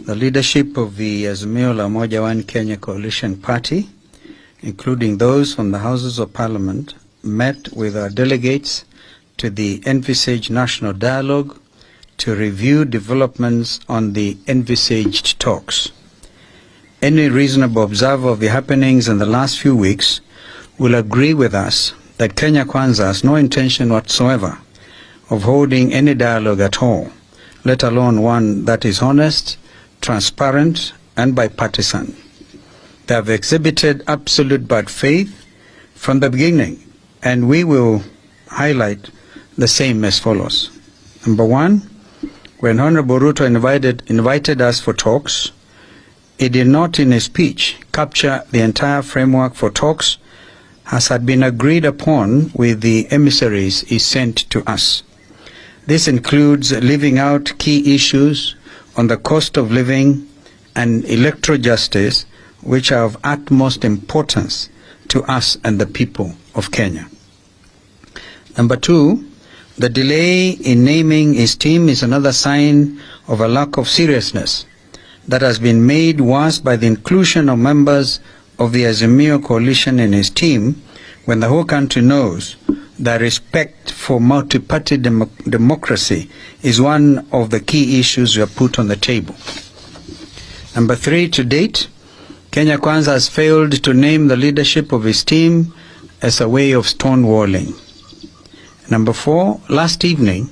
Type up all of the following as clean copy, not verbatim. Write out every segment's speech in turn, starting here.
The leadership of the Azimio la Umoja One Kenya Coalition Party, including those from the Houses of Parliament, met with our delegates to the envisaged national dialogue to review developments on the envisaged talks. Any reasonable observer of the happenings in the last few weeks will agree with us that Kenya Kwanza has no intention whatsoever of holding any dialogue at all, let alone one that is honest, transparent, and bipartisan. They have exhibited absolute bad faith from the beginning, and we will highlight the same as follows. Number one, when Honorable Ruto invited us for talks, he did not in his speech capture the entire framework for talks as had been agreed upon with the emissaries he sent to us. This includes leaving out key issues on the cost of living and electoral justice, which are of utmost importance to us and the people of Kenya. Number two, the delay in naming his team is another sign of a lack of seriousness that has been made worse by the inclusion of members of the Azimio coalition in his team, when the whole country knows that respect for multi-party democracy is one of the key issues we have put on the table. Number three, to date, Kenya Kwanza has failed to name the leadership of his team as a way of stonewalling. Number four, last evening,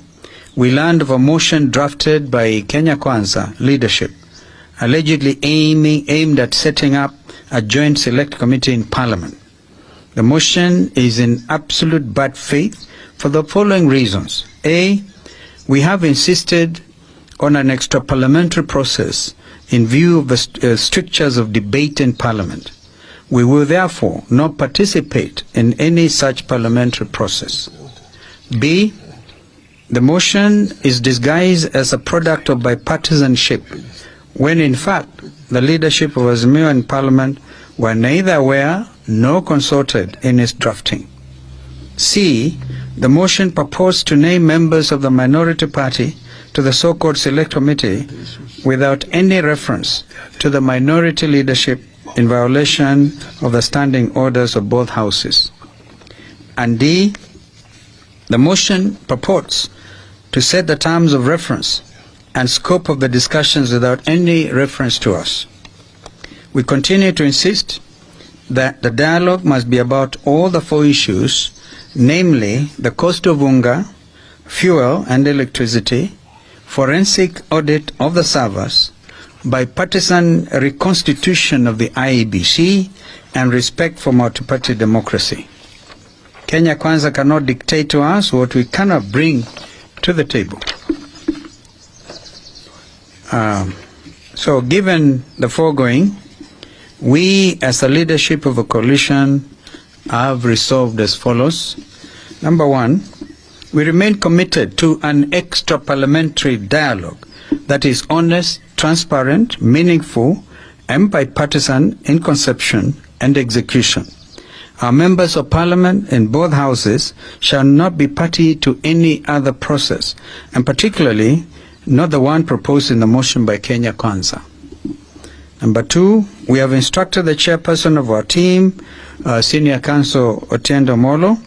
we learned of a motion drafted by Kenya Kwanza leadership, allegedly aimed at setting up a joint select committee in Parliament. The motion is in absolute bad faith for the following reasons. A, we have insisted on an extra-parliamentary process in view of the strictures of debate in Parliament. We will therefore not participate in any such parliamentary process. B, the motion is disguised as a product of bipartisanship, when in fact the leadership of Azimio in Parliament were neither aware nor consulted in its drafting. C, the motion proposed to name members of the minority party to the so-called select committee without any reference to the minority leadership, in violation of the standing orders of both houses. And D, the motion purports to set the terms of reference and scope of the discussions without any reference to us. We continue to insist that the dialogue must be about all the four issues, namely the cost of unga, fuel and electricity, forensic audit of the servers, bipartisan reconstitution of the IEBC, and respect for multi-party democracy. Kenya Kwanza cannot dictate to us what we cannot bring to the table. So given the foregoing, we as the leadership of a coalition have resolved as follows. Number one, we remain committed to an extra-parliamentary dialogue that is honest, transparent, meaningful, and bipartisan in conception and execution. Our members of Parliament in both houses shall not be party to any other process, and particularly not the one proposed in the motion by Kenya Kwanza. Number two, we have instructed the chairperson of our team, Senior Counsel Otiendo Molo,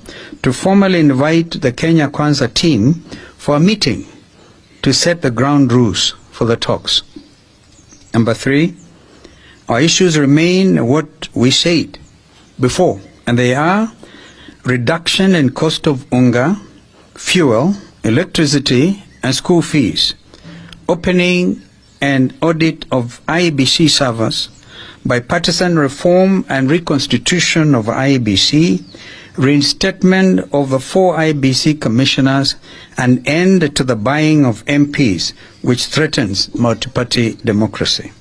to formally invite the Kenya Kwanza team for a meeting to set the ground rules for the talks. Number three, our issues remain what we said before, and they are reduction in cost of unga, fuel, electricity, and school fees, opening and audit of IEBC servers, bipartisan reform and reconstitution of IEBC, reinstatement of the 4 IEBC commissioners, and end to the buying of MPs, which threatens multi-party democracy.